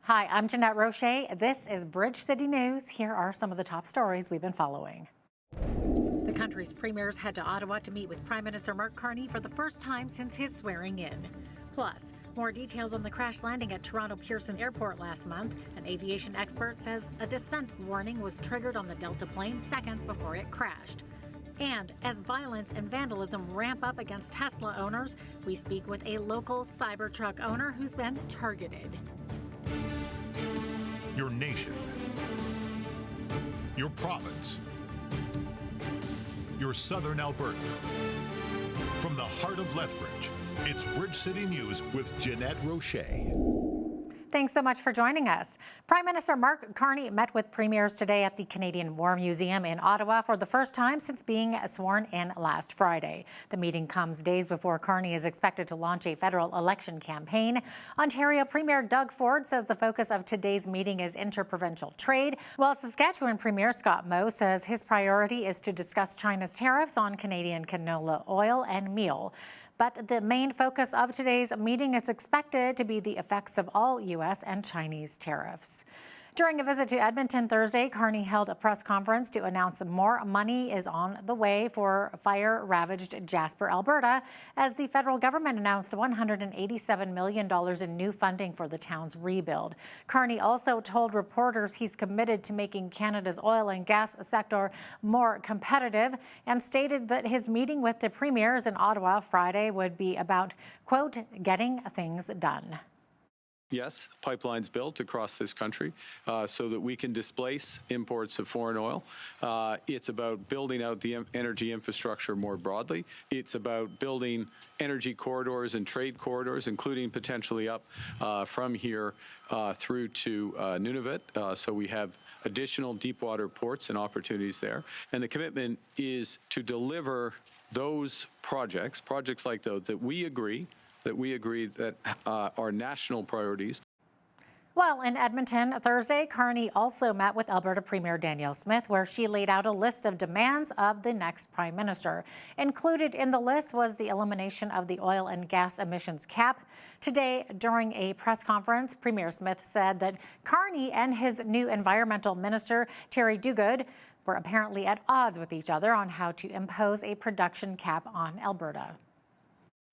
Hi, I'm Jeanette Roche. This is Bridge City News. Here are some of the top stories we've been following. The country's premiers head to Ottawa to meet with Prime Minister Mark Carney for the first time since his swearing in. Plus, more details on the crash landing at Toronto Pearson Airport last month. An aviation expert says a descent warning was triggered on the Delta plane seconds before it crashed. And as violence and vandalism ramp up against Tesla owners, we speak with a local Cybertruck owner who's been targeted. Your nation, your province, your southern Alberta. From the heart of Lethbridge, it's Bridge City News with Jeanette Roche. Thanks so much for joining us. Prime Minister Mark Carney met with premiers today at the Canadian War Museum in Ottawa for the first time since being sworn in last Friday. The meeting comes days before Carney is expected to launch a federal election campaign. Ontario Premier Doug Ford says the focus of today's meeting is interprovincial trade, while Saskatchewan Premier Scott Moe says his priority is to discuss China's tariffs on Canadian canola oil and meal. But the main focus of today's meeting is expected to be the effects of all U.S. and Chinese tariffs. During a visit to Edmonton Thursday, Carney held a press conference to announce more money is on the way for fire-ravaged Jasper, Alberta, as the federal government announced $187 million in new funding for the town's rebuild. Carney also told reporters he's committed to making Canada's oil and gas sector more competitive and stated that his meeting with the premiers in Ottawa Friday would be about, quote, getting things done. Yes, pipelines built across this country so that we can displace imports of foreign oil. It's about building out the energy infrastructure more broadly. It's about building energy corridors and trade corridors, including potentially up from here through to Nunavut. So we have additional deep water ports and opportunities there. And the commitment is to deliver those projects like those that we agree that are national priorities. Well, in Edmonton Thursday, Carney also met with Alberta Premier Danielle Smith, where she laid out a list of demands of the next Prime Minister. Included in the list was the elimination of the oil and gas emissions cap. Today, during a press conference, Premier Smith said that Carney and his new environmental minister, Terry Duguid, were apparently at odds with each other on how to impose a production cap on Alberta.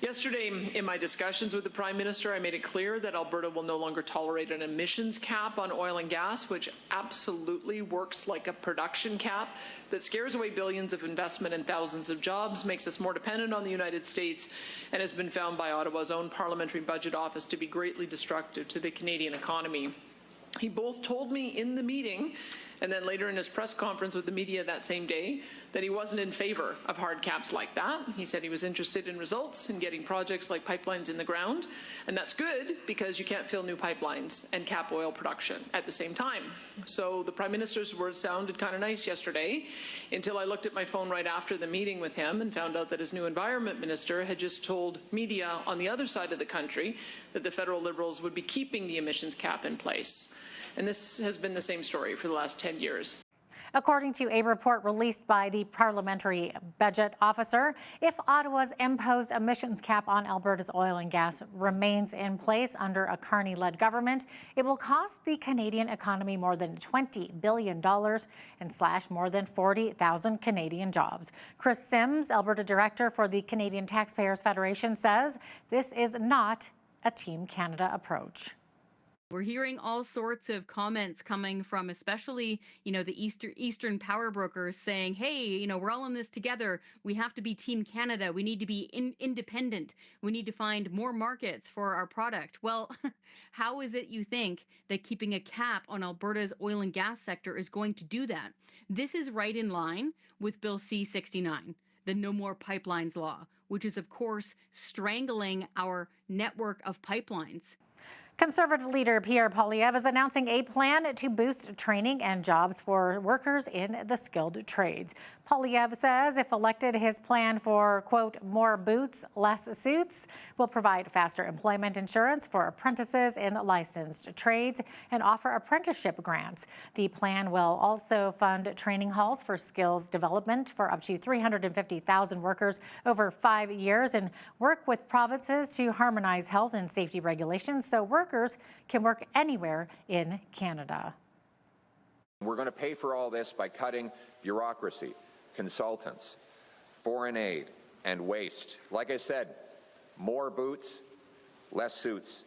Yesterday, in my discussions with the Prime Minister, I made it clear that Alberta will no longer tolerate an emissions cap on oil and gas, which absolutely works like a production cap that scares away billions of investment and thousands of jobs, makes us more dependent on the United States, and has been found by Ottawa's own Parliamentary Budget Office to be greatly destructive to the Canadian economy. He both told me in the meeting and then later in his press conference with the media that same day that he wasn't in favor of hard caps like that. He said he was interested in results and getting projects like pipelines in the ground, and that's good because you can't fill new pipelines and cap oil production at the same time. So the Prime Minister's words sounded kind of nice yesterday until I looked at my phone right after the meeting with him and found out that his new Environment Minister had just told media on the other side of the country that the federal Liberals would be keeping the emissions cap in place. And this has been the same story for the last 10 years. According to a report released by the Parliamentary Budget Officer, if Ottawa's imposed emissions cap on Alberta's oil and gas remains in place under a Carney-led government, it will cost the Canadian economy more than $20 billion and slash more than 40,000 Canadian jobs. Chris Sims, Alberta Director for the Canadian Taxpayers Federation, says this is not a Team Canada approach. We're hearing all sorts of comments coming from especially, the Eastern power brokers saying, hey, we're all in this together. We have to be Team Canada. We need to be independent. We need to find more markets for our product. Well, how is it you think that keeping a cap on Alberta's oil and gas sector is going to do that? This is right in line with Bill C-69, the No More Pipelines law, which is, of course, strangling our network of pipelines. Conservative leader Pierre Poilievre is announcing a plan to boost training and jobs for workers in the skilled trades. Poilievre says if elected, his plan for, quote, more boots, less suits will provide faster employment insurance for apprentices in licensed trades and offer apprenticeship grants. The plan will also fund training halls for skills development for up to 350,000 workers over 5 years and work with provinces to harmonize health and safety regulations so workers workers can work anywhere in Canada. We're going to pay for all this by cutting bureaucracy, consultants, foreign aid, and waste. Like I said, more boots, less suits.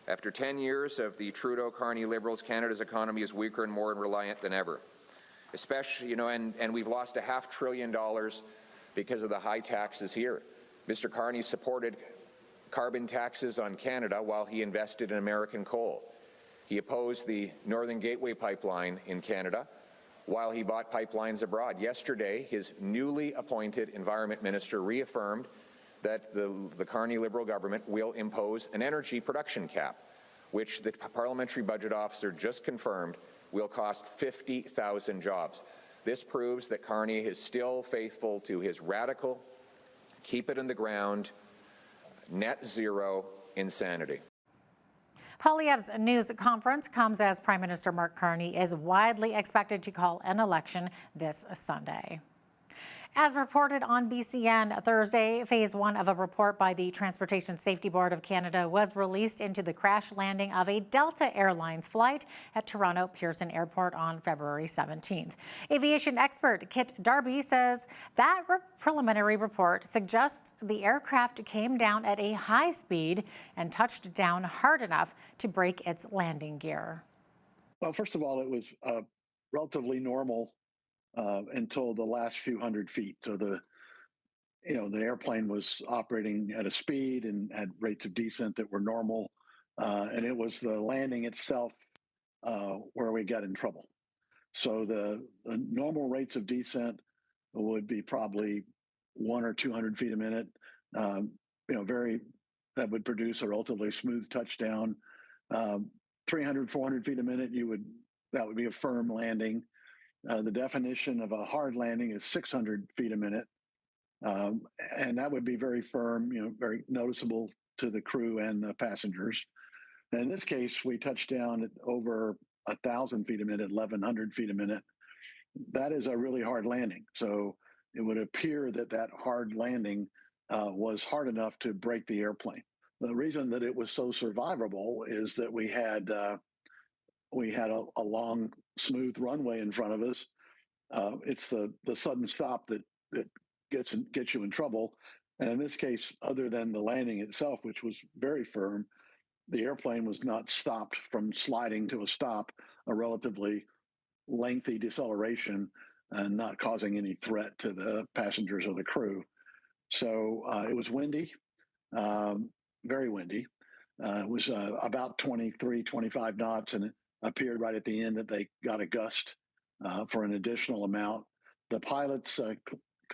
After 10 years of the Trudeau-Carney Liberals, Canada's economy is weaker and more reliant than ever. Especially, and we've lost $500 billion because of the high taxes here. Mr. Carney supported carbon taxes on Canada while he invested in American coal. He opposed the Northern Gateway pipeline in Canada while he bought pipelines abroad. Yesterday, his newly appointed Environment Minister reaffirmed that the Carney Liberal government will impose an energy production cap, which the parliamentary budget officer just confirmed will cost 50,000 jobs. This proves that Carney is still faithful to his radical, keep it in the ground, net zero insanity. Poilievre's news conference comes as Prime Minister Mark Carney is widely expected to call an election this Sunday. As reported on BCN Thursday, Phase 1 of a report by the Transportation Safety Board of Canada was released into the crash landing of a Delta Airlines flight at Toronto Pearson Airport on February 17th. Aviation expert Kit Darby says that preliminary report suggests the aircraft came down at a high speed and touched down hard enough to break its landing gear. Well, first of all, it was relatively normal until the last few hundred feet. So the airplane was operating at a speed and had rates of descent that were normal, and it was the landing itself where we got in trouble. So the normal rates of descent would be probably 100 or 200 feet a minute. That would produce a relatively smooth touchdown. 300, 400 feet a minute, that would be a firm landing. The definition of a hard landing is 600 feet a minute, and that would be very firm, very noticeable to the crew and the passengers. And in this case, we touched down at over 1,000 feet a minute, 1,100 feet a minute. That is a really hard landing. So it would appear that hard landing was hard enough to break the airplane. The reason that it was so survivable is that we had a long, smooth runway in front of us. It's the sudden stop that gets you in trouble. And in this case, other than the landing itself, which was very firm, the airplane was not stopped from sliding to a stop, a relatively lengthy deceleration, and not causing any threat to the passengers or the crew. So it was windy, very windy. It was about 23, 25 knots, and it appeared right at the end that they got a gust for an additional amount. The pilots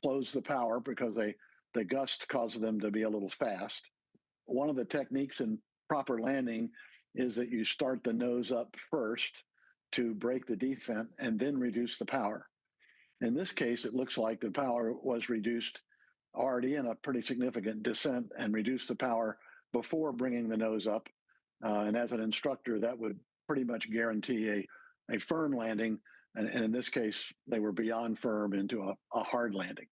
closed the power because the gust caused them to be a little fast. One of the techniques in proper landing is that you start the nose up first to break the descent and then reduce the power. In this case, it looks like the power was reduced already in a pretty significant descent and reduced the power before bringing the nose up. And as an instructor, that would pretty much guarantee a firm landing. And in this case, they were beyond firm into a hard landing.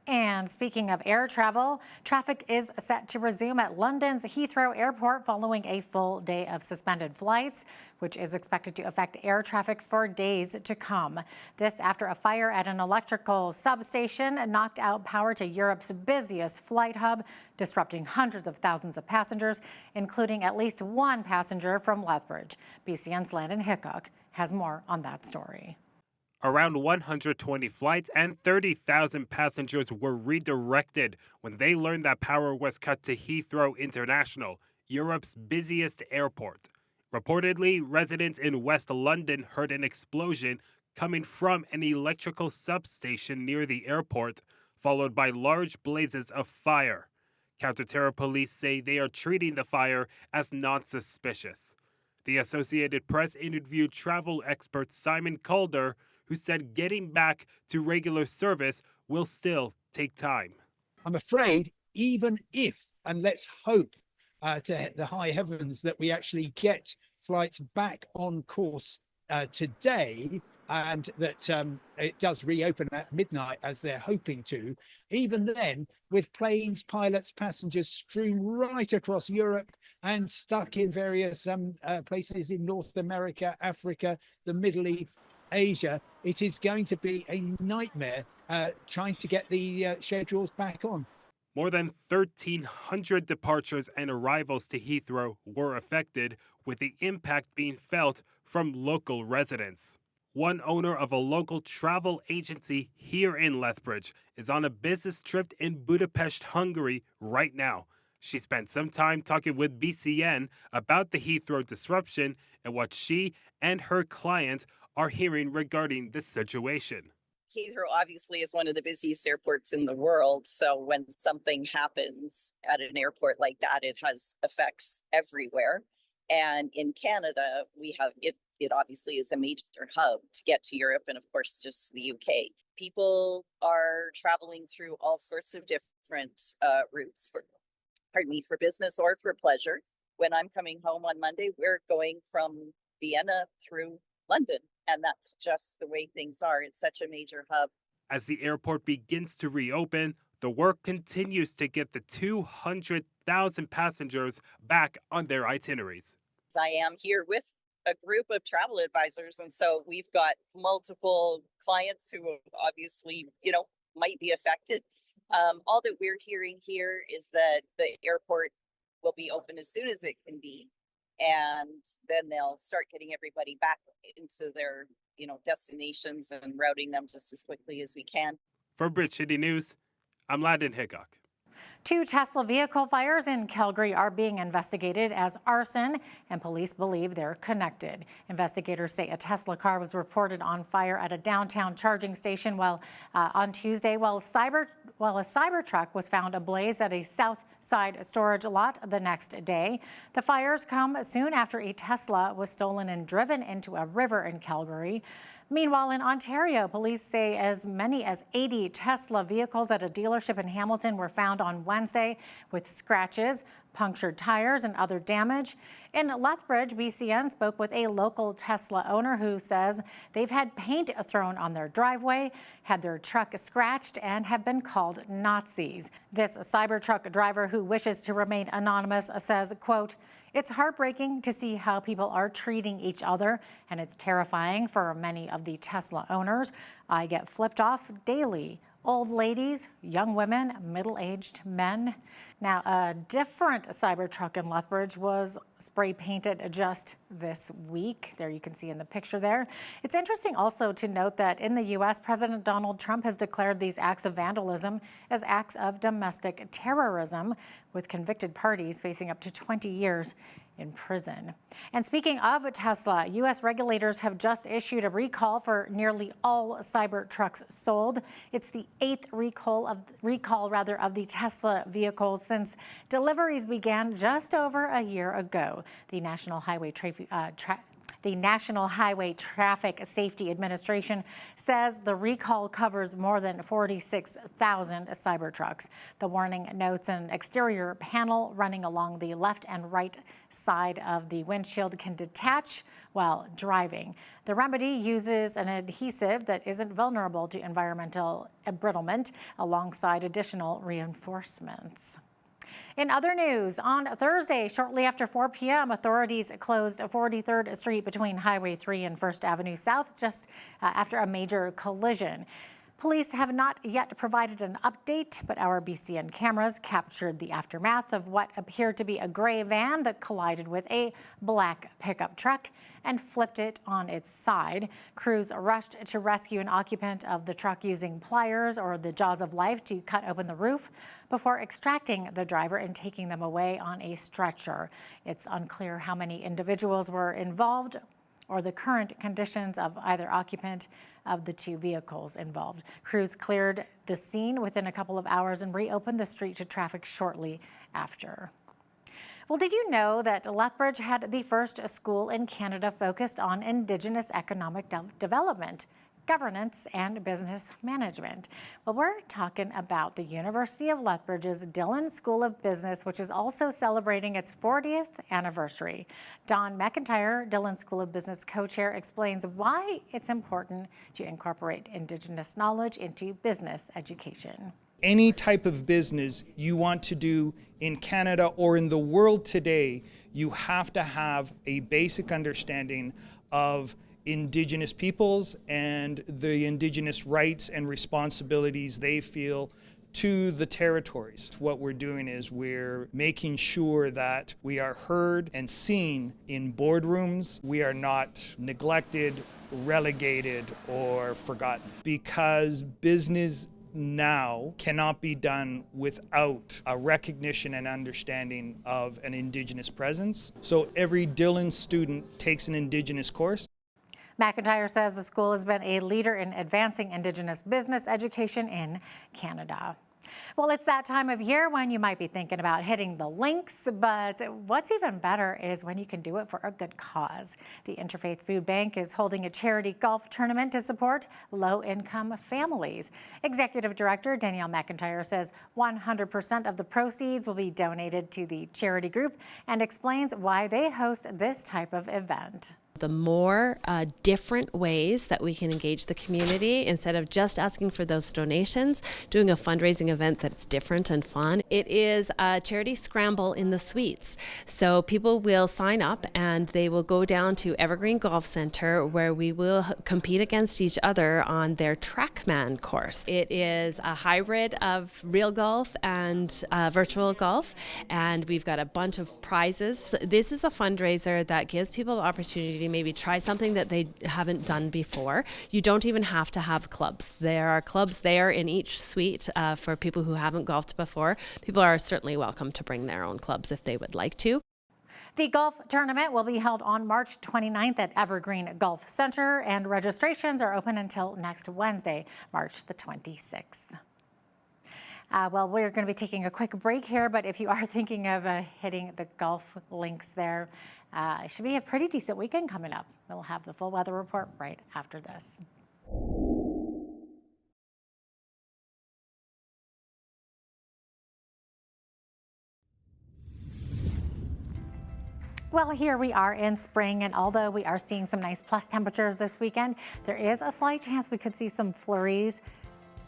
And speaking of air travel, traffic is set to resume at London's Heathrow Airport following a full day of suspended flights, which is expected to affect air traffic for days to come. This after a fire at an electrical substation knocked out power to Europe's busiest flight hub, disrupting hundreds of thousands of passengers, including at least one passenger from Lethbridge. BCN's Landon Hickok has more on that story. Around 120 flights and 30,000 passengers were redirected when they learned that power was cut to Heathrow International, Europe's busiest airport. Reportedly, residents in West London heard an explosion coming from an electrical substation near the airport, followed by large blazes of fire. Counter-terror police say they are treating the fire as non-suspicious. The Associated Press interviewed travel expert Simon Calder, who said getting back to regular service will still take time. I'm afraid even if, and let's hope to the high heavens that we actually get flights back on course today, and that it does reopen at midnight as they're hoping to, even then, with planes, pilots, passengers strewn right across Europe and stuck in various places in North America, Africa, the Middle East, Asia, it is going to be a nightmare trying to get the schedules back on. More than 1,300 departures and arrivals to Heathrow were affected, with the impact being felt from local residents. One owner of a local travel agency here in Lethbridge is on a business trip in Budapest, Hungary right now. She spent some time talking with BCN about the Heathrow disruption and what she and her client are hearing regarding the situation. Heathrow obviously is one of the busiest airports in the world. So when something happens at an airport like that, it has effects everywhere. And in Canada, we have it obviously is a major hub to get to Europe and of course just the UK. People are traveling through all sorts of different routes for business or for pleasure. When I'm coming home on Monday, we're going from Vienna through London. And that's just the way things are. It's such a major hub. As the airport begins to reopen, the work continues to get the 200,000 passengers back on their itineraries. I am here with a group of travel advisors. And so we've got multiple clients who obviously, might be affected. All that we're hearing here is that the airport will be open as soon as it can be. And then they'll start getting everybody back into their, destinations and routing them just as quickly as we can. For Bridge City News, I'm Landon Hickok. 2 Tesla vehicle fires in Calgary are being investigated as arson, and police believe they're connected. Investigators say a Tesla car was reported on fire at a downtown charging station on Tuesday, while a Cybertruck was found ablaze at a south side storage lot the next day. The fires come soon after a Tesla was stolen and driven into a river in Calgary. Meanwhile, in Ontario, police say as many as 80 Tesla vehicles at a dealership in Hamilton were found on Wednesday with scratches, punctured tires, and other damage. In Lethbridge, BCN spoke with a local Tesla owner who says they've had paint thrown on their driveway, had their truck scratched, and have been called Nazis. This Cybertruck driver, who wishes to remain anonymous, says, quote, "It's heartbreaking to see how people are treating each other, and it's terrifying for many of the Tesla owners. I get flipped off daily. Old ladies, young women, middle-aged men." Now, a different Cybertruck in Lethbridge was spray painted just this week. There you can see in the picture there. It's interesting also to note that in the U.S., President Donald Trump has declared these acts of vandalism as acts of domestic terrorism, with convicted parties facing up to 20 years in prison. And speaking of Tesla, U.S. regulators have just issued a recall for nearly all Cybertrucks sold. It's the 8th recall of the Tesla vehicles since deliveries began just over a year ago. The National Highway Traffic Safety Administration says the recall covers more than 46,000 Cybertrucks. The warning notes an exterior panel running along the left and right side of the windshield can detach while driving. The remedy uses an adhesive that isn't vulnerable to environmental embrittlement alongside additional reinforcements. In other news, on Thursday, shortly after 4 p.m., authorities closed 43rd Street between Highway 3 and 1st Avenue South just after a major collision. Police have not yet provided an update, but our BCN cameras captured the aftermath of what appeared to be a gray van that collided with a black pickup truck and flipped it on its side. Crews rushed to rescue an occupant of the truck using pliers or the jaws of life to cut open the roof before extracting the driver and taking them away on a stretcher. It's unclear how many individuals were involved or the current conditions of either occupant of the 2 vehicles involved. Crews cleared the scene within a couple of hours and reopened the street to traffic shortly after. Well, did you know that Lethbridge had the first school in Canada focused on Indigenous economic development? governance, and business management. Well, we're talking about the University of Lethbridge's Dillon School of Business, which is also celebrating its 40th anniversary. Don McIntyre, Dillon School of Business co-chair, explains why it's important to incorporate Indigenous knowledge into business education. Any type of business you want to do in Canada or in the world today, you have to have a basic understanding of Indigenous peoples and the Indigenous rights and responsibilities they feel to the territories. What we're doing is we're making sure that we are heard and seen in boardrooms. We are not neglected, relegated, or forgotten, because business now cannot be done without a recognition and understanding of an Indigenous presence. So every Dillon student takes an Indigenous course. McIntyre says the school has been a leader in advancing Indigenous business education in Canada. Well, it's that time of year when you might be thinking about hitting the links, but what's even better is when you can do it for a good cause. The Interfaith Food Bank is holding a charity golf tournament to support low-income families. Executive Director Danielle McIntyre says 100% of the proceeds will be donated to the charity group and explains why they host this type of event. The more different ways that we can engage the community, instead of just asking for those donations, doing a fundraising event that's different and fun. It is a charity scramble in the suites. So people will sign up and they will go down to Evergreen Golf Center, where we will compete against each other on their TrackMan course. It is a hybrid of real golf and virtual golf, and we've got a bunch of prizes. This is a fundraiser that gives people the opportunity to maybe try something that they haven't done before. You don't even have to have clubs. There are clubs there in each suite for people who haven't golfed before. People are certainly welcome to bring their own clubs if they would like to. The golf tournament will be held on March 29th at Evergreen Golf Center, and registrations are open until next Wednesday, March the 26th. Well, we're going to be taking a quick break here, but if you are thinking of hitting the golf links there, it should be a pretty decent weekend coming up. We'll have the full weather report right after this. Well, here we are in spring, and although we are seeing some nice plus temperatures this weekend, there is a slight chance we could see some flurries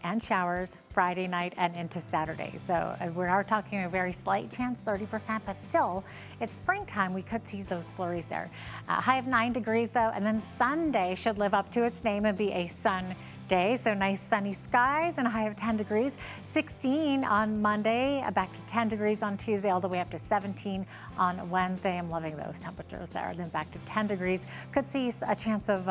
and showers Friday night and into Saturday. So we are talking a very slight chance, 30%, but still, it's springtime. We could see those flurries there. High of 9 degrees though, and then Sunday should live up to its name and be a sun day. So nice sunny skies and a high of 10 degrees. 16 on Monday, back to 10 degrees on Tuesday, all the way up to 17 on Wednesday. I'm loving those temperatures there. Then back to 10 degrees. Could see a chance of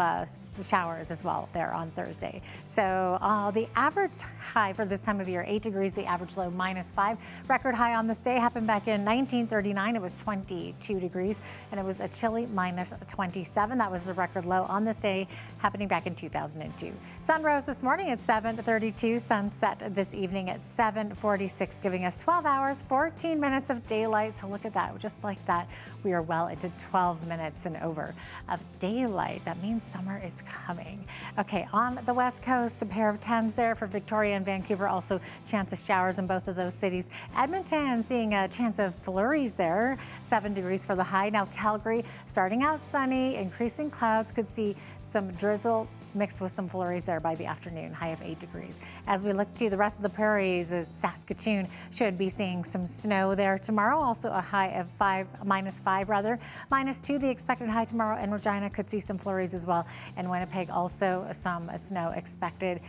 showers as well there on Thursday. So the average high for this time of year, 8 degrees, the average low -5. Record high on this day happened back in 1939. It was 22 degrees, and it was a chilly -27. That was the record low on this day, happening back in 2002. Sun rose this morning at 7:32. Sunset this evening at 7:46, giving us 12 hours, 14 minutes of daylight. So look at that. Just like that, we are well into 12 minutes and over of daylight. That means summer is coming. Okay, on the West Coast, a pair of 10s there for Victoria and Vancouver. Also, chance of showers in both of those cities. Edmonton seeing a chance of flurries there. 7 degrees for the high. Now Calgary starting out sunny, increasing clouds. Could see some drizzle mixed with some flurries there by the afternoon, high of 8 degrees. As we look to the rest of the prairies, Saskatoon should be seeing some snow there tomorrow. Also a high of -5 rather. -2 the expected high tomorrow, and Regina could see some flurries as well. And Winnipeg also some snow expected.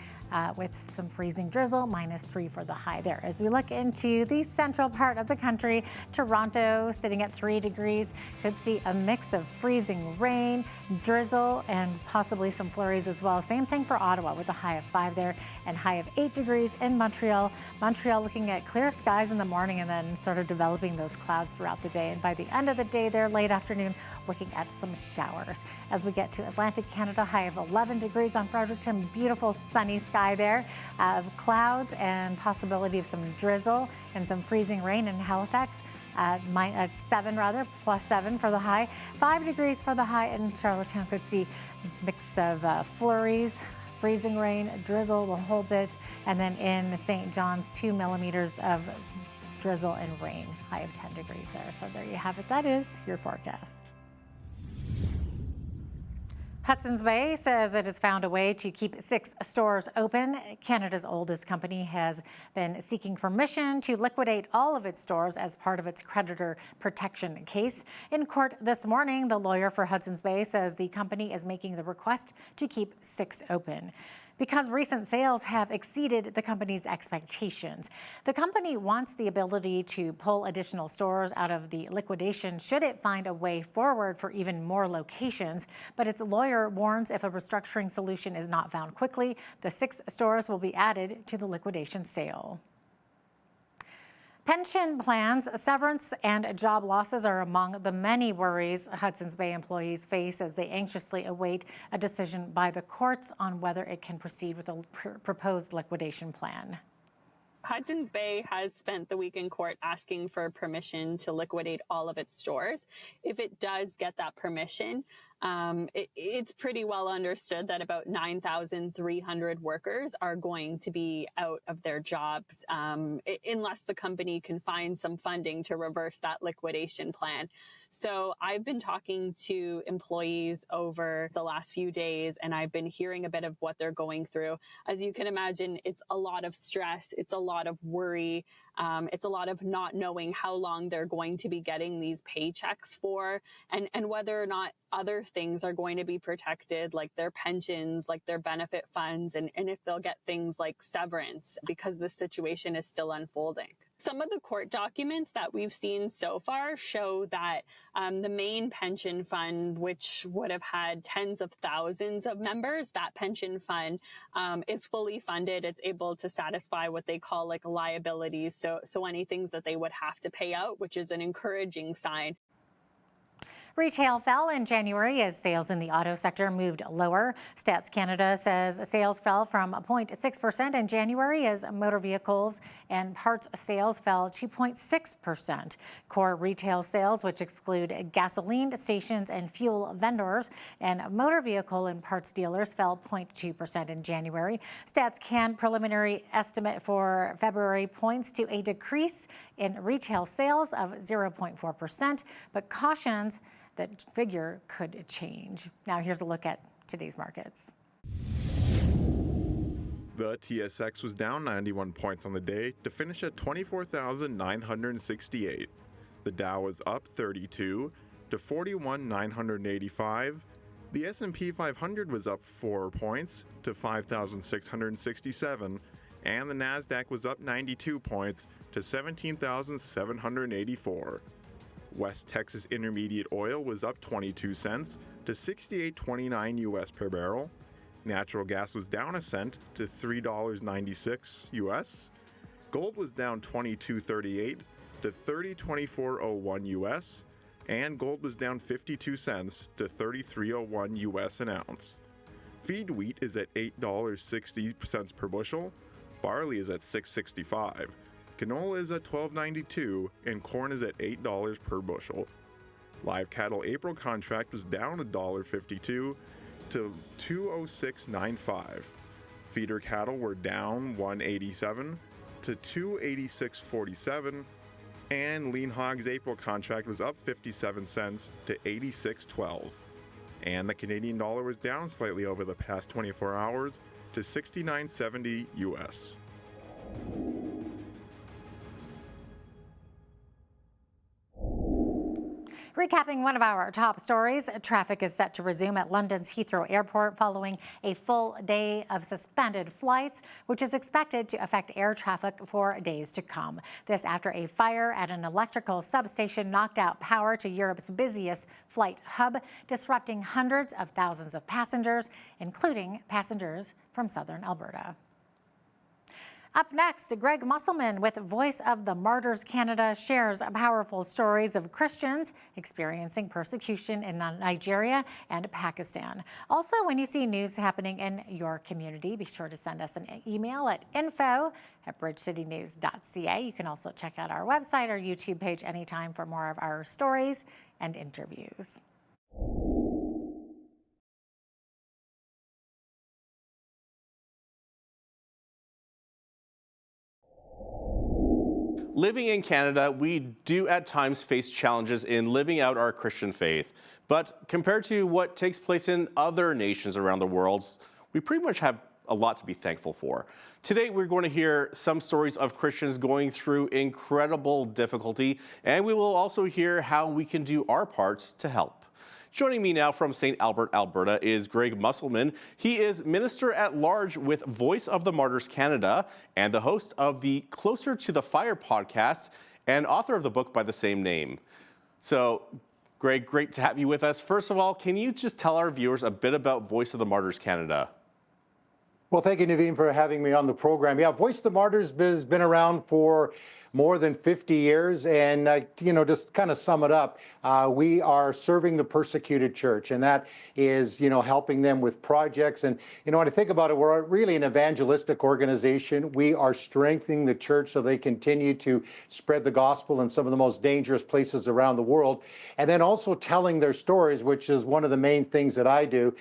With some freezing drizzle, -3 for the high there. As we look into the central part of the country, Toronto sitting at 3 degrees, could see a mix of freezing rain, drizzle, and possibly some flurries as well. Same thing for Ottawa with a high of 5 there and high of 8 degrees in Montreal. Montreal looking at clear skies in the morning and then sort of developing those clouds throughout the day. And by the end of the day there, late afternoon, looking at some showers. As we get to Atlantic Canada, high of 11 degrees on Fredericton, beautiful sunny sky there, clouds and possibility of some drizzle and some freezing rain in Halifax. 7 rather, +7 for the high. 5 degrees for the high, and Charlottetown could see mix of flurries freezing rain, drizzle the whole bit, and then in St. John's, 2 millimeters of drizzle and rain, high of 10 degrees there. So there you have it. That is your forecast. Hudson's Bay says it has found a way to keep 6 stores open. Canada's oldest company has been seeking permission to liquidate all of its stores as part of its creditor protection case. In court this morning, the lawyer for Hudson's Bay says the company is making the request to keep 6 open because recent sales have exceeded the company's expectations. The company wants the ability to pull additional stores out of the liquidation should it find a way forward for even more locations, but its lawyer warns if a restructuring solution is not found quickly, the 6 stores will be added to the liquidation sale. Pension plans, severance, and job losses are among the many worries Hudson's Bay employees face as they anxiously await a decision by the courts on whether it can proceed with a proposed liquidation plan. Hudson's Bay has spent the week in court asking for permission to liquidate all of its stores. If it does get that permission, it's pretty well understood that about 9,300 workers are going to be out of their jobs unless the company can find some funding to reverse that liquidation plan. So I've been talking to employees over the last few days, and I've been hearing a bit of what they're going through. As you can imagine, it's a lot of stress. It's a lot of worry. It's a lot of not knowing how long they're going to be getting these paychecks for, and whether or not other things are going to be protected, like their pensions, like their benefit funds, and if they'll get things like severance, because the situation is still unfolding. Some of the court documents that we've seen so far show that the main pension fund, which would have had tens of thousands of members, that pension fund is fully funded. It's able to satisfy what they call like liabilities. So any things that they would have to pay out, which is an encouraging sign. Retail fell in January as sales in the auto sector moved lower. Stats Canada says sales fell from 0.6% in January as motor vehicles and parts sales fell 2.6%. Core retail sales, which exclude gasoline stations and fuel vendors, and motor vehicle and parts dealers fell 0.2% in January. Stats Can preliminary estimate for February points to a decrease in retail sales of 0.4%, but cautions that figure could change. Now here's a look at today's markets. The TSX was down 91 points on the day to finish at 24,968. The Dow was up 32 to 41,985. The S&P 500 was up 4 points to 5,667. And the Nasdaq was up 92 points to 17,784. West Texas Intermediate oil was up 22 cents to $68.29 US per barrel. Natural gas was down a cent to $3.96 US. Gold was down 22.38 to $30.2401 US. And gold was down 52 cents to $33.01 US an ounce. Feed wheat is at $8.60 per bushel. Barley is at $6.65. Canola is at $12.92 and corn is at $8 per bushel. Live cattle April contract was down $1.52 to $206.95. Feeder cattle were down $1.87 to $286.47, and lean hogs April contract was up 57 cents to $86.12. And the Canadian dollar was down slightly over the past 24 hours to $69.70 US. Recapping one of our top stories, traffic is set to resume at London's Heathrow Airport following a full day of suspended flights, which is expected to affect air traffic for days to come. This after a fire at an electrical substation knocked out power to Europe's busiest flight hub, disrupting hundreds of thousands of passengers, including passengers from southern Alberta. Up next, Greg Musselman with Voice of the Martyrs Canada shares powerful stories of Christians experiencing persecution in Nigeria and Pakistan. Also, when you see news happening in your community, be sure to send us an email at info@bridgecitynews.ca. You can also check out our website or YouTube page anytime for more of our stories and interviews. Living in Canada, we do at times face challenges in living out our Christian faith. But compared to what takes place in other nations around the world, we pretty much have a lot to be thankful for. Today, we're going to hear some stories of Christians going through incredible difficulty, and we will also hear how we can do our part to help. Joining me now from St. Albert, Alberta is Greg Musselman. He is Minister at Large with Voice of the Martyrs Canada and the host of the Closer to the Fire podcast and author of the book by the same name. So, Greg, great to have you with us. First of all, can you just tell our viewers a bit about Voice of the Martyrs Canada? Well, thank you, Naveen, for having me on the program. Yeah, Voice of the Martyrs has been around for more than 50 years. And, just kind of sum it up, we are serving the persecuted church. And that is, helping them with projects. And, when I think about it, we're really an evangelistic organization. We are strengthening the church so they continue to spread the gospel in some of the most dangerous places around the world. And then also telling their stories, which is one of the main things that I do,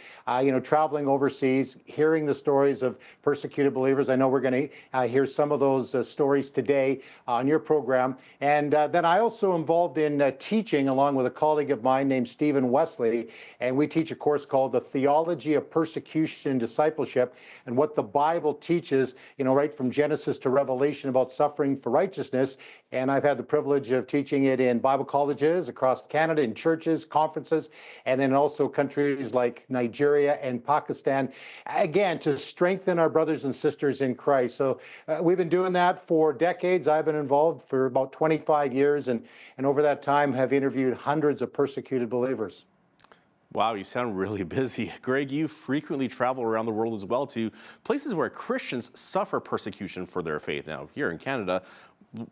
traveling overseas, hearing the stories of persecuted believers. I know we're going to hear some of those stories today on your program. And then I also involved in teaching along with a colleague of mine named Stephen Wesley. And we teach a course called The Theology of Persecution and Discipleship, and what the Bible teaches, right from Genesis to Revelation about suffering for righteousness. And I've had the privilege of teaching it in Bible colleges across Canada, in churches, conferences, and then also countries like Nigeria and Pakistan, again, to strengthen our brothers and sisters in Christ. So we've been doing that for decades. I've been involved for about 25 years, and over that time have interviewed hundreds of persecuted believers. Wow, you sound really busy. Greg, you frequently travel around the world as well to places where Christians suffer persecution for their faith. Now, here in Canada,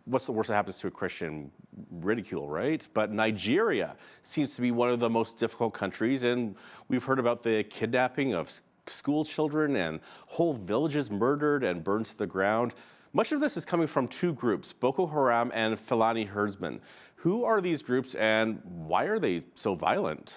what's the worst that happens to a Christian? Ridicule, right? But Nigeria seems to be one of the most difficult countries, and we've heard about the kidnapping of school children and whole villages murdered and burned to the ground. Much of this is coming from two groups, Boko Haram and Fulani herdsmen. Who are these groups and why are they so violent?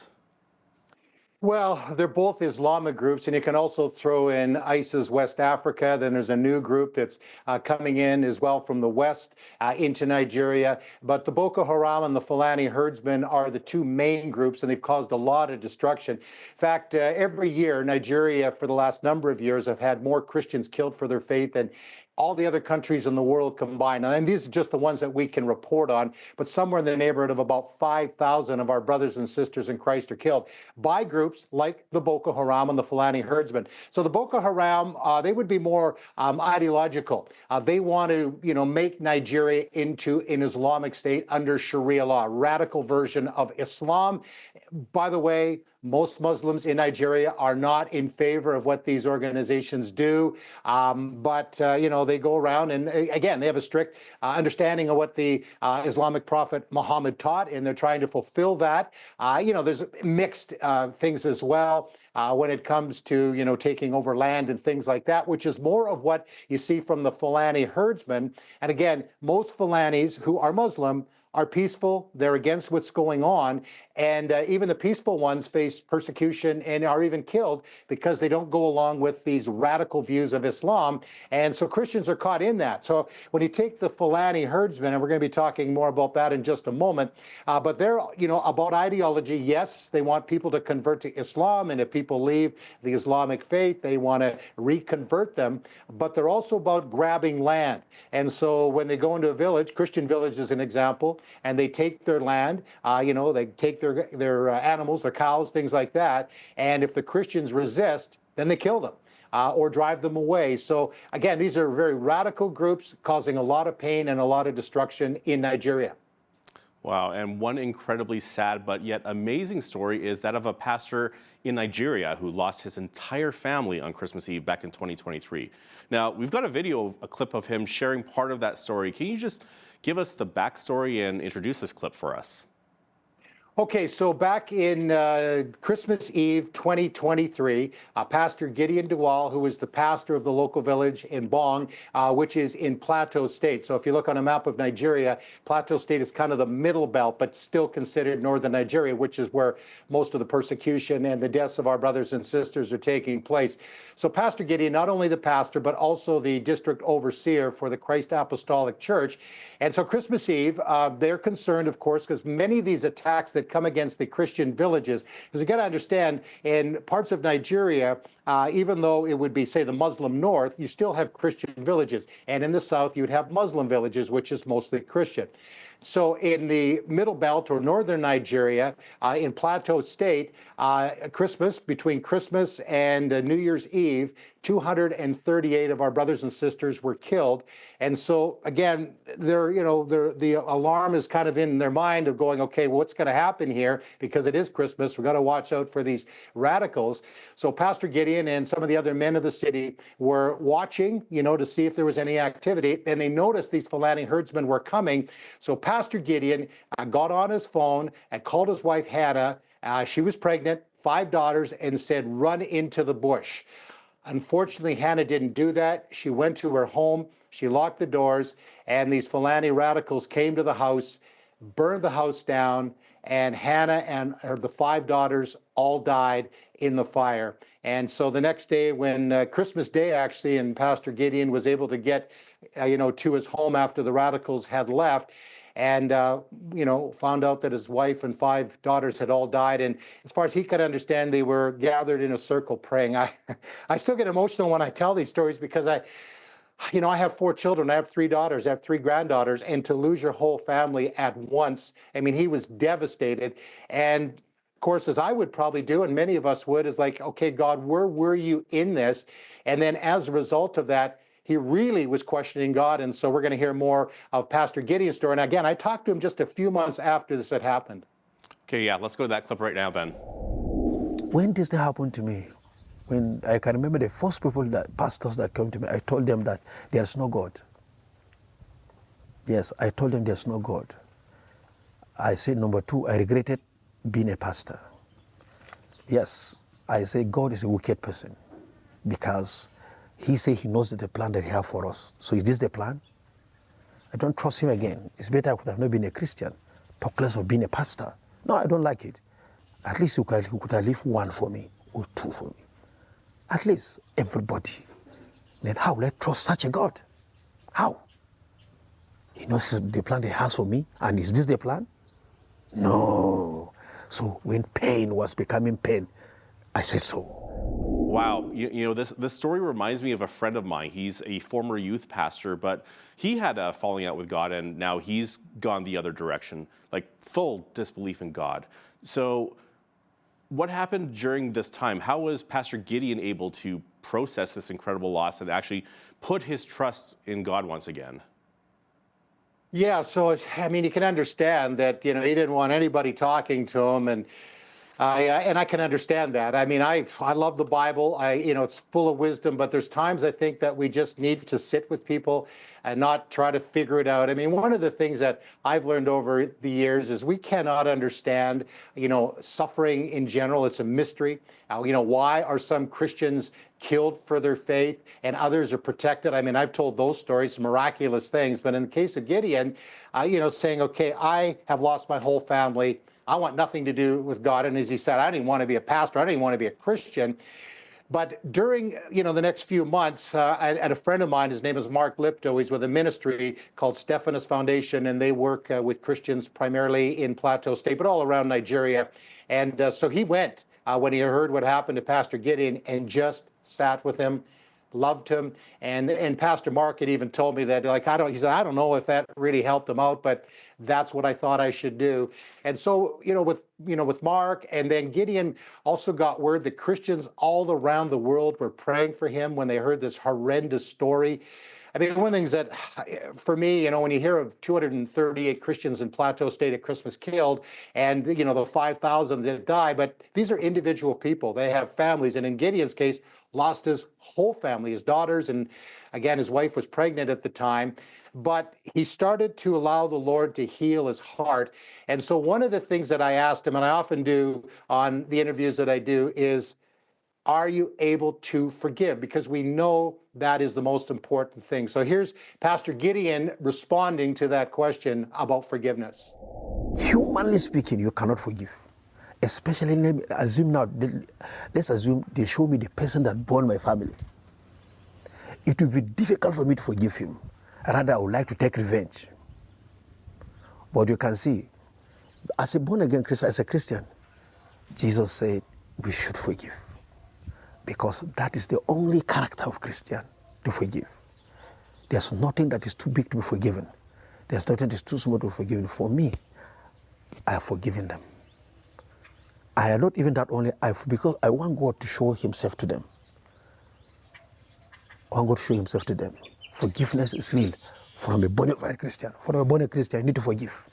Well, they're both Islamic groups, and you can also throw in ISIS West Africa. Then there's a new group that's coming in as well from the west into Nigeria. But the Boko Haram and the Fulani herdsmen are the two main groups, and they've caused a lot of destruction. In fact, every year, Nigeria, for the last number of years, have had more Christians killed for their faith than all the other countries in the world combined. And these are just the ones that we can report on, but somewhere in the neighborhood of about 5,000 of our brothers and sisters in Christ are killed by groups like the Boko Haram and the Fulani herdsmen. So the Boko Haram, they would be more ideological. They want to, make Nigeria into an Islamic state under Sharia law, radical version of Islam. By the way, most Muslims in Nigeria are not in favor of what these organizations do, but they go around and, again, they have a strict understanding of what the Islamic prophet Muhammad taught, and they're trying to fulfill that. There's mixed things as well when it comes to, taking over land and things like that, which is more of what you see from the Fulani herdsmen. And again, most Fulanis who are Muslim are peaceful. They're against what's going on. And even the peaceful ones face persecution and are even killed because they don't go along with these radical views of Islam. And so Christians are caught in that. So when you take the Fulani herdsmen, and we're going to be talking more about that in just a moment, but they're, about ideology. Yes, they want people to convert to Islam. And if people leave the Islamic faith, they want to reconvert them. But they're also about grabbing land. And so when they go into a village, Christian village is an example, and they take their land, they take their animals, their cows, things like that. And if the Christians resist, then they kill them or drive them away. So again, these are very radical groups causing a lot of pain and a lot of destruction in Nigeria. Wow, and one incredibly sad but yet amazing story is that of a pastor in Nigeria who lost his entire family on Christmas Eve back in 2023. Now, we've got a clip of him sharing part of that story. Can you just give us the backstory and introduce this clip for us? Okay, so back in Christmas Eve 2023, Pastor Gideon Duwal, who was the pastor of the local village in Bong, which is in Plateau State. So if you look on a map of Nigeria, Plateau State is kind of the middle belt, but still considered northern Nigeria, which is where most of the persecution and the deaths of our brothers and sisters are taking place. So Pastor Gideon, not only the pastor, but also the district overseer for the Christ Apostolic Church. And so Christmas Eve, they're concerned, of course, because many of these attacks that come against the Christian villages, because you got to understand, in parts of Nigeria, even though it would be, say, the Muslim north, you still have Christian villages. And in the south, you'd have Muslim villages, which is mostly Christian. So in the middle belt or northern Nigeria, in Plateau State, between Christmas and New Year's Eve, 238 of our brothers and sisters were killed. And so again, the alarm is kind of in their mind of going, okay, well, what's going to happen here? Because it is Christmas, we've got to watch out for these radicals. So Pastor Gideon and some of the other men of the city were watching, to see if there was any activity. And they noticed these Fulani herdsmen were coming. So Pastor Gideon got on his phone and called his wife, Hannah. She was pregnant, 5 daughters, and said, run into the bush. Unfortunately, Hannah didn't do that. She went to her home, she locked the doors, and these Fulani radicals came to the house, burned the house down, and Hannah and the 5 daughters all died in the fire. And so the next day, when Christmas Day, actually, and Pastor Gideon was able to get, to his home after the radicals had left, and found out that his wife and 5 daughters had all died. And as far as he could understand, they were gathered in a circle praying. I still get emotional when I tell these stories because I have 4 children. I have 3 daughters. I have 3 granddaughters. And to lose your whole family at once, I mean, he was devastated. And of course, as I would probably do, and many of us would, is like, okay, God, where were you in this? And then as a result of that, he really was questioning God. And so we're going to hear more of Pastor Gideon's story. And again, I talked to him just a few months after this had happened. Okay, yeah, let's go to that clip right now, Ben. When this happened to me, when I can remember the first pastors that came to me, I told them that there's no God. Yes, I told them there's no God. I said, number 2, I regretted being a pastor. Yes, I say God is a wicked person because he said he knows the plan that he has for us. So is this the plan? I don't trust him again. It's better I could have not been a Christian, talk less of being a pastor. No, I don't like it. At least he could have left 1 for me or 2 for me. At least everybody. Then how will I trust such a God? How? He knows the plan that he has for me, and is this the plan? No. So when pain was becoming pain, I said so. Wow, this story reminds me of a friend of mine. He's a former youth pastor, but he had a falling out with God, and now he's gone the other direction, like full disbelief in God. So what happened during this time? How was Pastor Gideon able to process this incredible loss and actually put his trust in God once again? Yeah, so you can understand that, he didn't want anybody talking to him, and I can understand that. I mean, I love the Bible. It's full of wisdom, but there's times I think that we just need to sit with people and not try to figure it out. I mean, one of the things that I've learned over the years is we cannot understand, suffering in general. It's a mystery. Why are some Christians killed for their faith and others are protected? I mean, I've told those stories, miraculous things. But in the case of Gideon, saying, okay, I have lost my whole family. I want nothing to do with God. And as he said, I didn't want to be a pastor. I didn't want to be a Christian. But during, the next few months, and a friend of mine, his name is Mark Lipto, he's with a ministry called Stephanus Foundation, and they work with Christians primarily in Plateau State, but all around Nigeria. And so he went when he heard what happened to Pastor Gideon and just sat with him, loved him. And Pastor Mark had even told me that, he said, I don't know if that really helped him out, but that's what I thought I should do. And so, with Mark, and then Gideon also got word that Christians all around the world were praying for him when they heard this horrendous story. I mean, one of the things that, for me, when you hear of 238 Christians in Plateau State at Christmas killed, and the 5,000 that die, but these are individual people. They have families, and in Gideon's case, lost his whole family, his daughters, and again, his wife was pregnant at the time. But he started to allow the Lord to heal his heart. And so one of the things that I asked him, and I often do on the interviews that I do, is, are you able to forgive? Because we know that is the most important thing. So here's Pastor Gideon responding to that question about forgiveness. Humanly speaking, you cannot forgive. Especially, let's assume they show me the person that born my family. It will be difficult for me to forgive him. Rather, I would like to take revenge. But you can see, as a born-again Christian, as a Christian, Jesus said we should forgive. Because that is the only character of Christian, to forgive. There's nothing that is too big to be forgiven. There's nothing that is too small to be forgiven. For me, I have forgiven them. I am not even that only, because I want God to show himself to them. I want God to show himself to them. Forgiveness is real. From a bona-fide Christian, you need to forgive.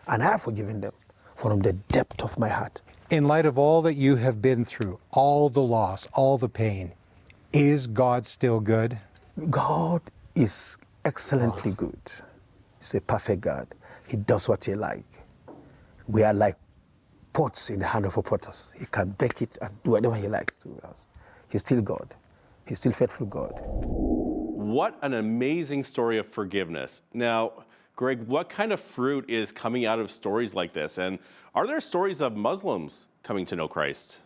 And I have forgiven them from the depth of my heart. In light of all that you have been through, all the loss, all the pain, is God still good? God is excellently good. He's a perfect God. He does what he likes. We are like pots in the hand of a potter. He can break it and do whatever he likes to us. He's still God. He's still faithful God. What an amazing story of forgiveness. Now, Greg, what kind of fruit is coming out of stories like this? And are there stories of Muslims coming to know Christ?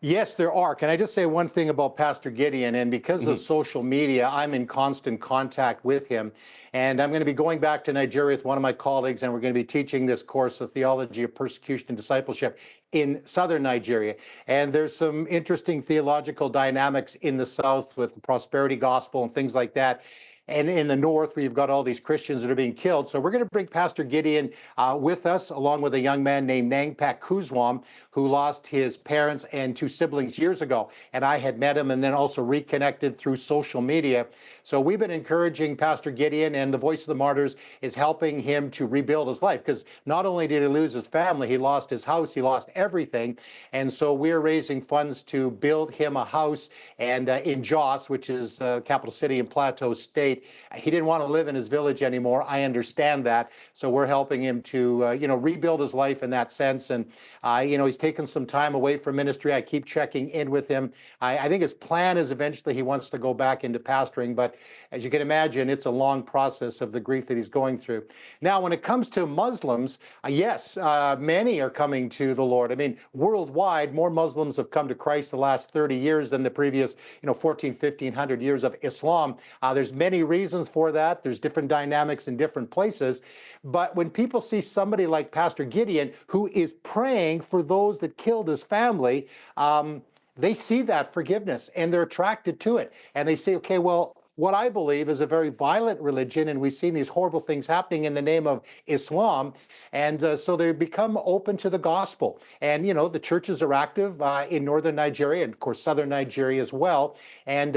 Yes, there are. Can I just say one thing about Pastor Gideon? And because of social media, I'm in constant contact with him. And I'm going to be going back to Nigeria with one of my colleagues, and we're going to be teaching this course, The Theology of Persecution and Discipleship, in southern Nigeria. And there's some interesting theological dynamics in the south with the prosperity gospel and things like that. And in the north, we've got all these Christians that are being killed. So we're going to bring Pastor Gideon with us, along with a young man named Nangpak Kuzwam, who lost his parents and two siblings years ago. And I had met him and then also reconnected through social media. So we've been encouraging Pastor Gideon, and the Voice of the Martyrs is helping him to rebuild his life. Because not only did he lose his family, he lost his house, he lost everything. And so we're raising funds to build him a house and in Jos, which is the capital city in Plateau State. He didn't want to live in his village anymore. I understand that. So we're helping him to, rebuild his life in that sense. And, he's taken some time away from ministry. I keep checking in with him. I think his plan is eventually he wants to go back into pastoring. But as you can imagine, it's a long process of the grief that he's going through. Now, when it comes to Muslims, yes, many are coming to the Lord. I mean, worldwide, more Muslims have come to Christ the last 30 years than the previous, 1,500 years of Islam. There's many reasons for that. There's different dynamics in different places. But when people see somebody like Pastor Gideon, who is praying for those that killed his family, they see that forgiveness and they're attracted to it. And they say, okay, well, what I believe is a very violent religion, and we've seen these horrible things happening in the name of Islam, and so they become open to the gospel. And, the churches are active in northern Nigeria, and of course, southern Nigeria as well. And,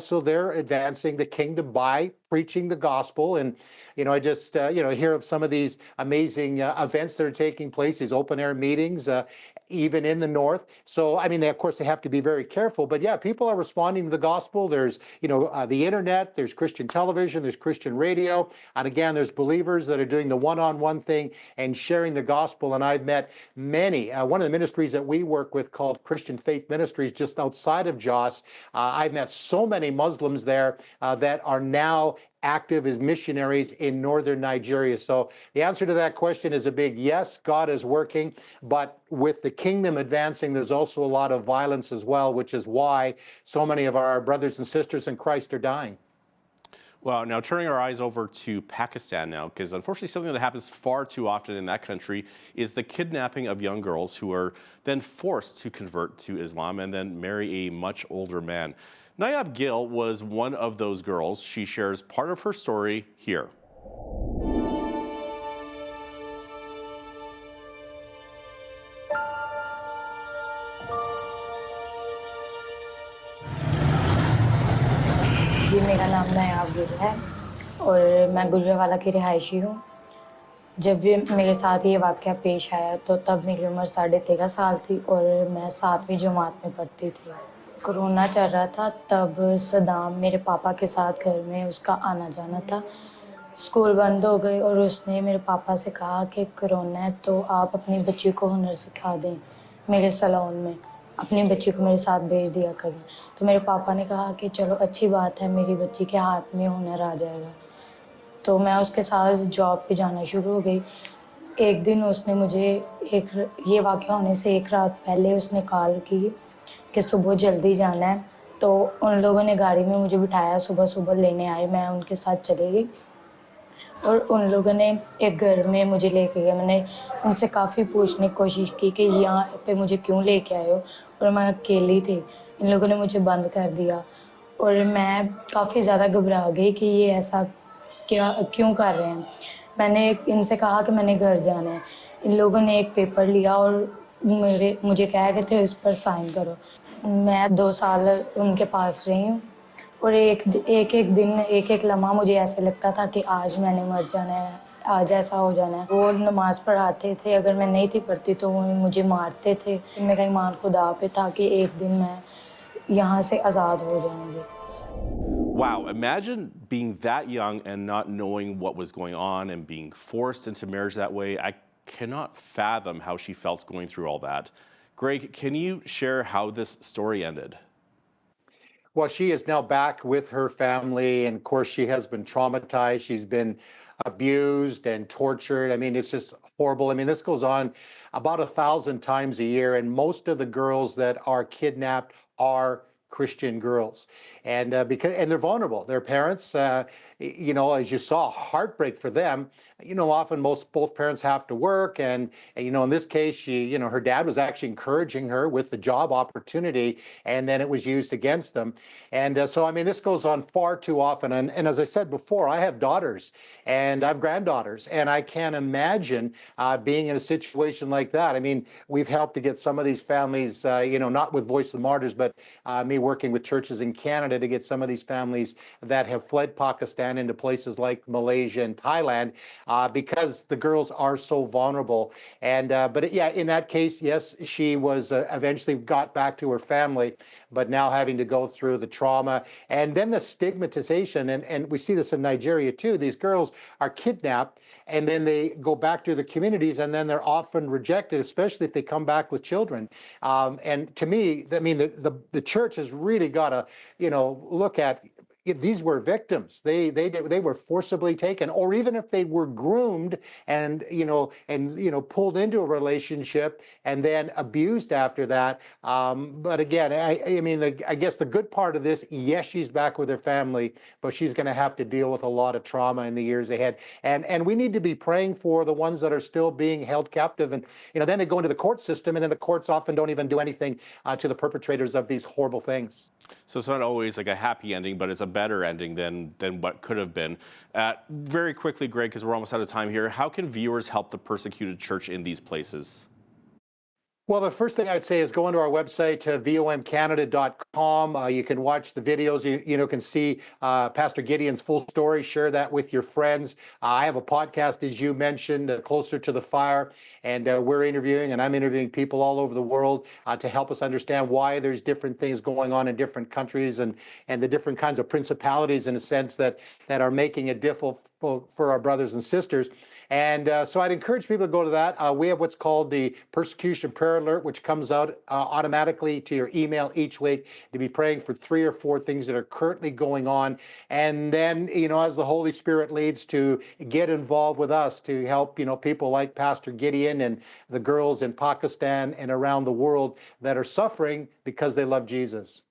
so they're advancing the kingdom by preaching the gospel. And, I just, hear of some of these amazing events that are taking place, these open-air meetings, even in the north. So, I mean, of course, they have to be very careful. But yeah, people are responding to the gospel. There's, the internet, there's Christian television, there's Christian radio. And again, there's believers that are doing the one-on-one thing and sharing the gospel. And I've met many. One of the ministries that we work with called Christian Faith Ministries just outside of Jos, I've met so many Muslims there that are now active as missionaries in northern Nigeria. So the answer to that question is a big yes, God is working, but with the kingdom advancing, there's also a lot of violence as well, which is why so many of our brothers and sisters in Christ are dying. Well, now turning our eyes over to Pakistan now, because unfortunately something that happens far too often in that country is the kidnapping of young girls who are then forced to convert to Islam and then marry a much older man. Nayab Gill was one of those girls. She shares part of her story here. The मेरा नाम नया गुजरा है और मैं गुजरावाला की रिहायशी हूँ। जब भी मेरे साथ ये वाक़या पेश आया तो तब मेरी उम्र 13.5 साल थी और मैं 7वीं जमात में पढ़ती थी। कोरोना चल रहा था, तब सदाम मेरे पापा के साथ घर में उसका आना जाना था। स्कूल बंद हो गए और उसने मेरे पापा से कहा कि कोरोना है तो आप अपनी बच्ची को हुनर सिखा दें मेरे सैलून में, अपनी बच्ची को मेरे साथ भेज दिया करें। तो मेरे पापा ने कहा कि चलो अच्छी बात है, मेरी बच्ची के हाथ में हुनर आ जाएगा। तो मैं उसके साथ जॉब पे जाना शुरू हो गई। एक दिन उसने मुझे ये वाक़या होने से एक रात पहले उसने कॉल की कि सुबह जल्दी जाना है। तो उन लोगों ने गाड़ी में मुझे बिठाया, सुबह-सुबह लेने आए, मैं उनके साथ चली गई और उन लोगों ने एक घर में मुझे लेके गए। मैंने उनसे काफ़ी पूछने की कोशिश की कि यहाँ पे मुझे क्यों लेके आए हो, और मैं अकेली थी। इन लोगों ने मुझे बंद कर दिया और मैं काफ़ी ज़्यादा घबरा गई कि ये ऐसा क्यों कर रहे हैं। मैंने इनसे कहा कि मैंने घर जाना है। इन लोगों ने एक पेपर लिया और मुझे कह रहे थे इस पर साइन करो। मैं 2 साल उनके पास रही हूँ और एक दिन, एक लम्हा मुझे ऐसे लगता था कि आज मैंने मर जाना है, आज ऐसा हो जाना है। वो नमाज़ पढ़ाते थे, अगर मैं नहीं थी पढ़ती तो वो मुझे मारते थे। मेरा ईमान खुदा पे था कि एक दिन मैं यहाँ से आज़ाद हो जाऊँगी। Wow, imagine being that young and not knowing what was going on and being forced into marriage that way. I cannot fathom how she felt going through all that. Greg, can you share how this story ended? Well, she is now back with her family, and of course, she has been traumatized. She's been abused and tortured. I mean, it's just horrible. I mean, this goes on about 1,000 times a year, and most of the girls that are kidnapped are Christian girls, and they're vulnerable. Their parents, you know, as you saw, heartbreak for them. You know, often both parents have to work, and you know, in this case, her dad was actually encouraging her with the job opportunity, and then it was used against them. And so, I mean, this goes on far too often. And as I said before, I have daughters and I have granddaughters, and I can't imagine being in a situation like that. I mean, we've helped to get some of these families, you know, not with Voice of the Martyrs, but me working with churches in Canada to get some of these families that have fled Pakistan into places like Malaysia and Thailand because the girls are so vulnerable. And but yeah, in that case, yes, she was eventually got back to her family, but now having to go through the trauma and then the stigmatization. And we see this in Nigeria too. These girls are kidnapped and then they go back to the communities, and then they're often rejected, especially if they come back with children. And to me, I mean, the church has really got to, you know, look at. These were victims. They were forcibly taken, or even if they were groomed and pulled into a relationship and then abused after that. But again, I mean, I guess the good part of this, yes, she's back with her family, but she's going to have to deal with a lot of trauma in the years ahead. And we need to be praying for the ones that are still being held captive. And then they go into the court system, and then the courts often don't even do anything to the perpetrators of these horrible things. So it's not always like a happy ending, but it's a better ending than what could have been. Very quickly, Greg, because we're almost out of time here, how can viewers help the persecuted church in these places? Well, the first thing I'd say is go onto our website, vomcanada.com. You can watch the videos. You can see Pastor Gideon's full story. Share that with your friends. I have a podcast, as you mentioned, Closer to the Fire, and we're interviewing, and I'm interviewing people all over the world to help us understand why there's different things going on in different countries and the different kinds of principalities, in a sense, that are making it difficult for our brothers and sisters. And so I'd encourage people to go to that. We have what's called the Persecution Prayer Alert, which comes out automatically to your email each week, to be praying for 3 or 4 things that are currently going on. And then, as the Holy Spirit leads, to get involved with us to help, people like Pastor Gideon and the girls in Pakistan and around the world that are suffering because they love Jesus.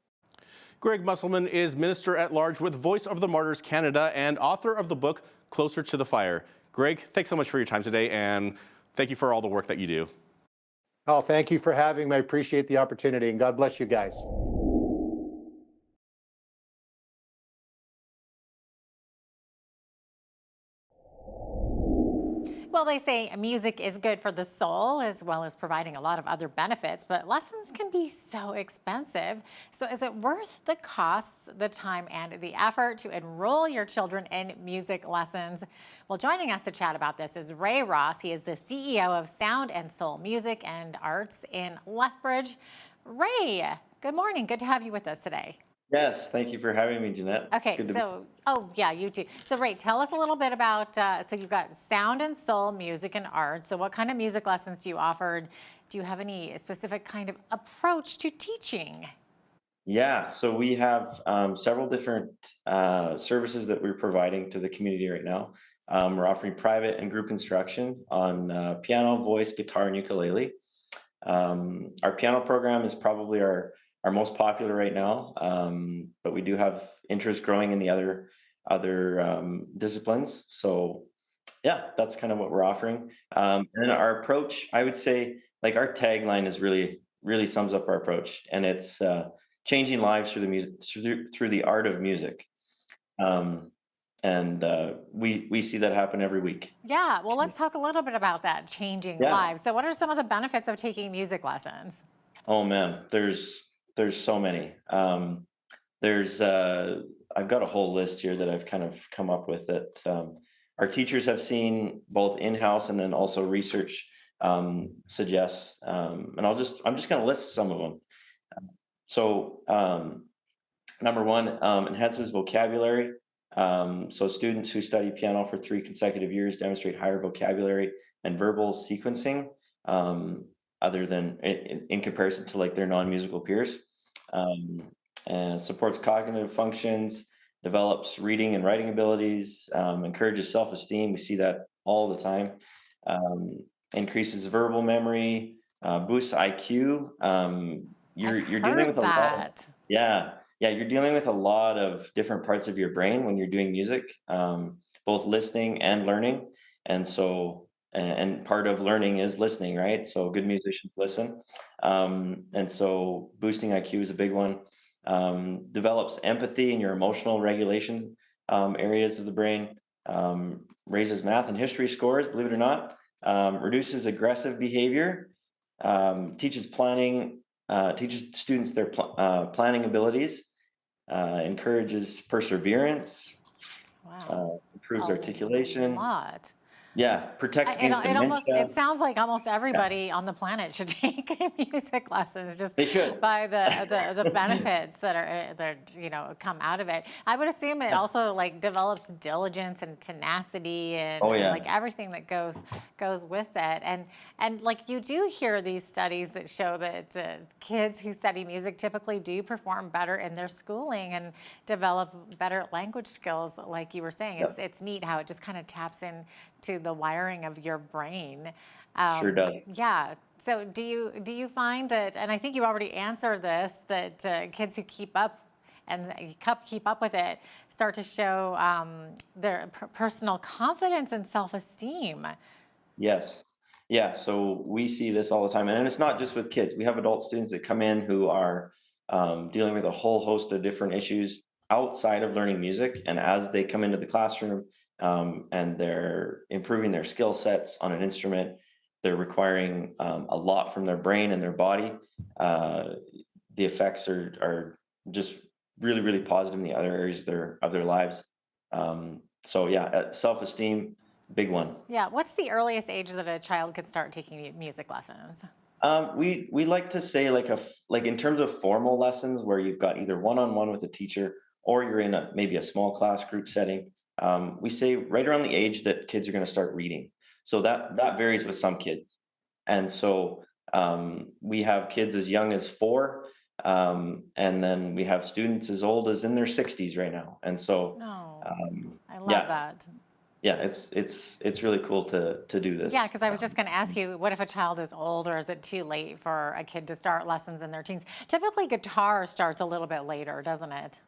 Greg Musselman is Minister at Large with Voice of the Martyrs Canada and author of the book Closer to the Fire. Greg, thanks so much for your time today, and thank you for all the work that you do. Oh, thank you for having me. I appreciate the opportunity, and God bless you guys. Well, Well, they say music is good for the soul as well as providing a lot of other benefits, but lessons can be so expensive. So is it worth the costs, the time, and the effort to enroll your children in music lessons? Well, joining us to chat about this is Ray Ross. He is the CEO of Sound and Soul Music and Arts in Lethbridge. Ray, good morning. Good to have you with us today. Yes, thank you for having me, Jeanette. Okay, oh yeah, you too. So Ray, tell us a little bit about, so you've got Sound and Soul Music and Arts. So what kind of music lessons do you offer? Do you have any specific kind of approach to teaching? Yeah, so we have several different services that we're providing to the community right now. We're offering private and group instruction on piano, voice, guitar, and ukulele. Our piano program is probably our most popular right now, but we do have interest growing in the other disciplines. So yeah, that's kind of what we're offering. And then our approach, I would say, like our tagline is really sums up our approach, and it's changing lives through the music, through the art of music. And we see that happen every week. Yeah, well, let's talk a little bit about that, changing lives. So what are some of the benefits of taking music lessons? Oh man, there's so many. I've got a whole list here that I've kind of come up with that our teachers have seen both in-house and then also research suggests. And I'm just going to list some of them. So number one, enhances vocabulary. So students who study piano for 3 consecutive years demonstrate higher vocabulary and verbal sequencing, other than in comparison to like their non-musical peers. And supports cognitive functions, develops reading and writing abilities, encourages self-esteem. We see that all the time. Increases verbal memory, boosts IQ. You're dealing with a lot. You're dealing with a lot of different parts of your brain when you're doing music, both listening and learning. And so, and part of learning is listening, right? So good musicians listen. And so boosting IQ is a big one. Develops empathy in your emotional regulations areas of the brain. Raises math and history scores, believe it or not. Reduces aggressive behavior. Teaches students their planning abilities. Encourages perseverance. Wow. Improves articulation. A lot. Yeah, protects against dementia. It sounds like almost everybody on the planet should take music lessons, just they should. by the benefits that come out of it. I would assume it also like develops diligence and tenacity and like everything that goes with it. And like you do hear these studies that show that kids who study music typically do perform better in their schooling and develop better language skills. Like you were saying, it's neat how it just kind of taps in to the wiring of your brain. Sure does. Yeah. So do you find that, and I think you already answered this, that kids who keep up with it start to show their personal confidence and self-esteem? Yes. Yeah. So we see this all the time. And it's not just with kids. We have adult students that come in who are dealing with a whole host of different issues outside of learning music. And as they come into the classroom, and they're improving their skill sets on an instrument, they're requiring a lot from their brain and their body. The effects are just really positive in the other areas of their lives. So yeah, self-esteem, big one. Yeah. What's the earliest age that a child could start taking music lessons? We like to say like in terms of formal lessons where you've got either one-on-one with a teacher or you're in maybe a small class group setting. We say right around the age that kids are going to start reading. So that varies with some kids. And so we have kids as young as 4, and then we have students as old as in their 60s right now. And so I love that. Yeah, it's really cool to do this. Yeah, because I was just going to ask you, what if a child is old, or is it too late for a kid to start lessons in their teens? Typically, guitar starts a little bit later, doesn't it?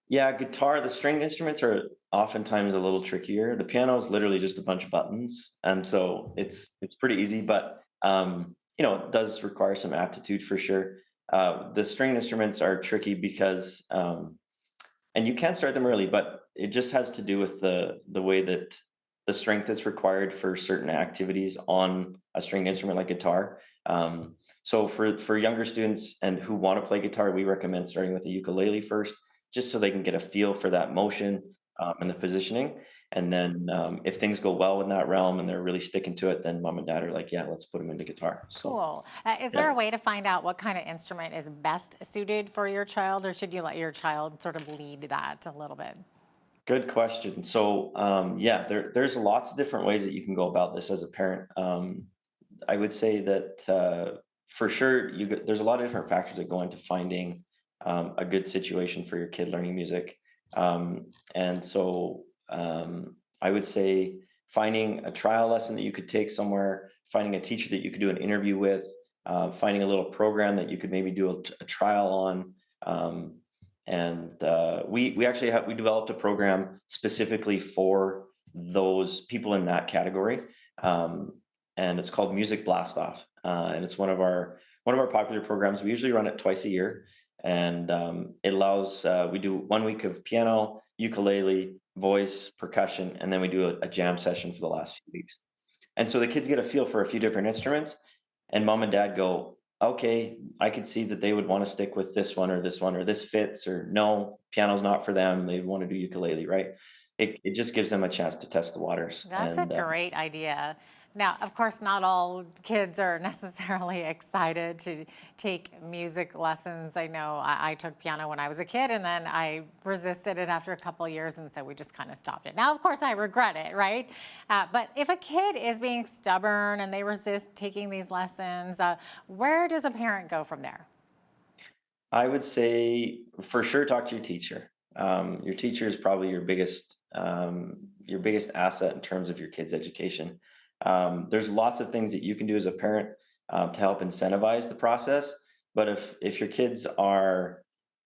Yeah, guitar, the string instruments are oftentimes a little trickier. The piano is literally just a bunch of buttons. And so it's pretty easy, but it does require some aptitude for sure. The string instruments are tricky because, and you can start them early, but it just has to do with the way that the strength that's required for certain activities on a stringed instrument like guitar. So for younger students and who want to play guitar, we recommend starting with a ukulele first, just so they can get a feel for that motion and the positioning. And then if things go well in that realm and they're really sticking to it, then mom and dad are like, yeah, let's put them into guitar. So, Cool. Is there a way to find out what kind of instrument is best suited for your child, or should you let your child sort of lead that a little bit? good question. So there's lots of different ways that you can go about this as a parent. I would say that for sure, there's a lot of different factors that go into finding a good situation for your kid learning music. And so I would say finding a trial lesson that you could take somewhere, finding a teacher that you could do an interview with, finding a little program that you could maybe do a trial on. We actually we developed a program specifically for those people in that category. And it's called Music Blast Off. And it's one of our popular programs. We usually run it twice a year. And it allows, we do 1 week of piano, ukulele, voice, percussion, and then we do a jam session for the last few weeks. And so the kids get a feel for a few different instruments, and mom and dad go, okay, I could see that they would want to stick with this one, or this fits, or no, piano's not for them. They want to do ukulele, right? It just gives them a chance to test the waters. That's a great idea. Now, of course, not all kids are necessarily excited to take music lessons. I know I took piano when I was a kid, and then I resisted it after a couple of years, and so we just kind of stopped it. Now, of course, I regret it, right? But if a kid is being stubborn and they resist taking these lessons, where does a parent go from there? I would say for sure talk to your teacher. Your teacher is probably your biggest asset in terms of your kid's education. There's lots of things that you can do as a parent to help incentivize the process. But if your kids are,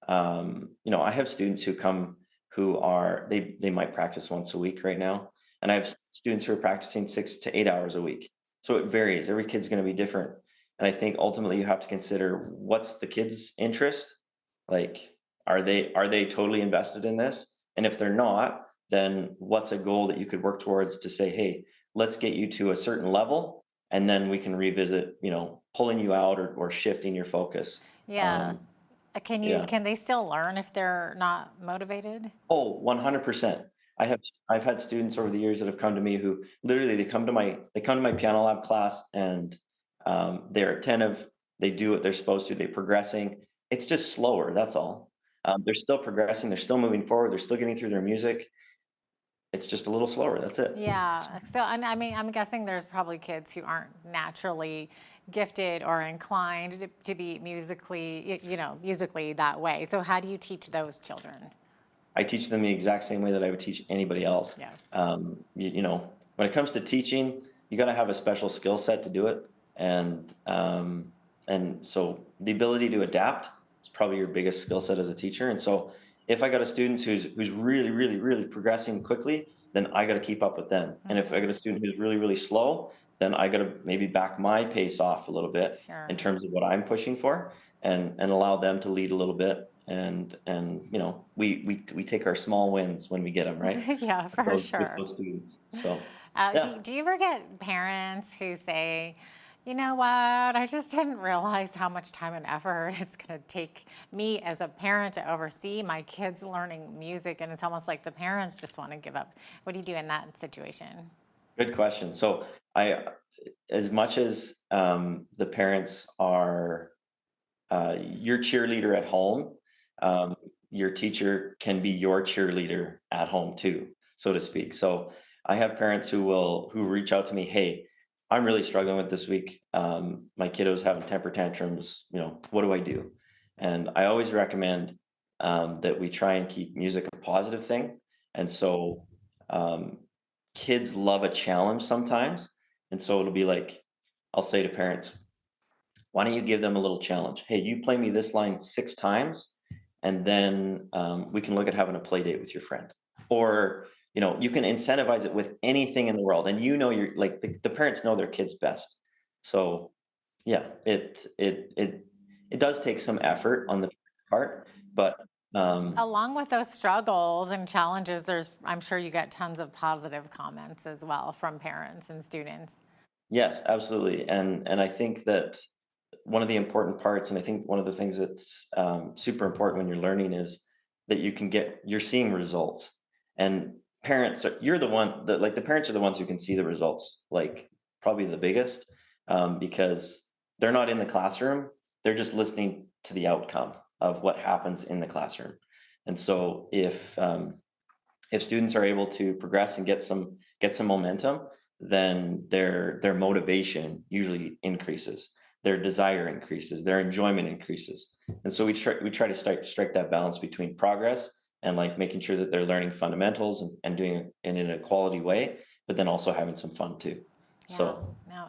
I have students who come who are, they might practice once a week right now. And I have students who are practicing 6 to 8 hours a week. So it varies. Every kid's going to be different. And I think ultimately you have to consider what's the kid's interest. Like, are they totally invested in this? And if they're not, then what's a goal that you could work towards to say, hey, let's get you to a certain level, and then we can revisit, pulling you out or shifting your focus. Yeah. Can they still learn if they're not motivated? Oh, 100%. I've had students over the years that have come to me who literally they come to my piano lab class, and they're attentive, they do what they're supposed to, they're progressing. It's just slower, that's all. They're still progressing, they're still moving forward, they're still getting through their music. It's just a little slower. That's it. Yeah. So, and I mean, I'm guessing there's probably kids who aren't naturally gifted or inclined to be musically that way. So how do you teach those children? I teach them the exact same way that I would teach anybody else. Yeah. When it comes to teaching, you got to have a special skill set to do it. And so the ability to adapt is probably your biggest skill set as a teacher. And so if I got a student who's really, really, really progressing quickly, then I got to keep up with them. Mm-hmm. And if I got a student who's really, really slow, then I got to maybe back my pace off a little bit in terms of what I'm pushing for, and allow them to lead a little bit. And we take our small wins when we get them, right? Yeah, for sure. With those students. So, do you ever get parents who say, you know what, I just didn't realize how much time and effort it's going to take me as a parent to oversee my kids learning music, and it's almost like the parents just want to give up? What do you do in that situation? Good question. So as much as the parents are your cheerleader at home, your teacher can be your cheerleader at home too, so to speak. So I have parents who reach out to me, hey, I'm really struggling with this week. My kiddo's having temper tantrums. What do I do? And I always recommend that we try and keep music a positive thing. And so kids love a challenge sometimes. And so it'll be like, I'll say to parents, why don't you give them a little challenge? Hey, you play me this line 6 times, and then we can look at having a play date with your friend. Or you can incentivize it with anything in the world, and you're like the parents know their kids best. So yeah, it does take some effort on the parents' part, but Along with those struggles and challenges, I'm sure you get tons of positive comments as well from parents and students. Yes, absolutely. And I think that one of the important parts, and I think one of the things that's super important when you're learning is that you're seeing results. And parents you're the one that, like, the parents are the ones who can see the results, like, probably the biggest, because they're not in the classroom. They're just listening to the outcome of what happens in the classroom. And so if students are able to progress and get some momentum, then their motivation usually increases, their desire increases, their enjoyment increases. And so we try to strike that balance between progress and, like, making sure that they're learning fundamentals and doing it in a quality way, but then also having some fun too.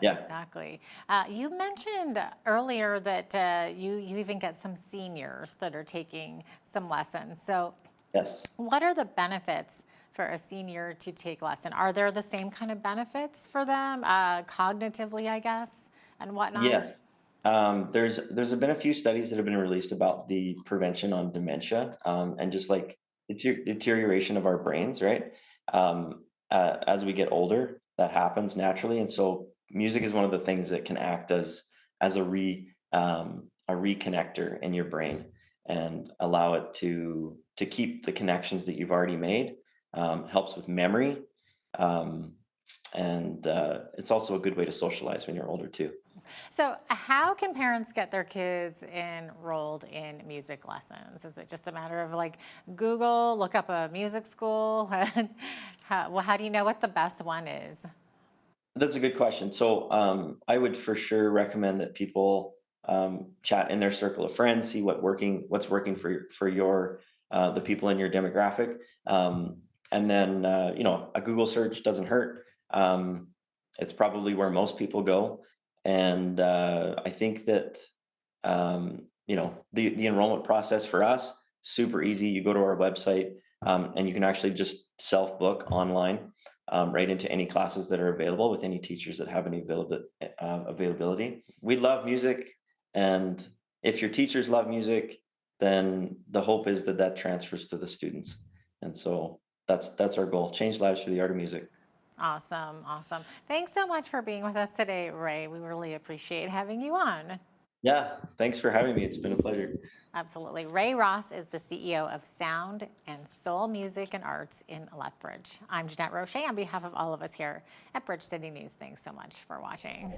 Yeah. Exactly. You mentioned earlier that you even get some seniors that are taking some lessons. So yes, what are the benefits for a senior to take lesson? Are there the same kind of benefits for them, cognitively, I guess, and whatnot? Yes. There's been a few studies that have been released about the prevention on dementia, and just, like, deterioration of our brains, right? As we get older, that happens naturally. And so music is one of the things that can act as a reconnector in your brain and allow it to keep the connections that you've already made. Helps with memory. And it's also a good way to socialize when you're older too. So how can parents get their kids enrolled in music lessons? Is it just a matter of, like, Google, look up a music school? How do you know what the best one is? That's a good question. So I would for sure recommend that people chat in their circle of friends, see what's working for your the people in your demographic, and then a Google search doesn't hurt. It's probably where most people go, and I think that the enrollment process for us, super easy. You go to our website, and you can actually just self-book online. Right into any classes that are available with any teachers that have any availability. We love music, and if your teachers love music, then the hope is that transfers to the students. And so that's our goal: change lives through the art of music. Awesome. Thanks so much for being with us today, Ray. We really appreciate having you on. Yeah, thanks for having me. It's been a pleasure. Absolutely. Ray Ross is the CEO of Sound and Soul Music and Arts in Lethbridge. I'm Jeanette Roche on behalf of all of us here at Bridge City News. Thanks so much for watching.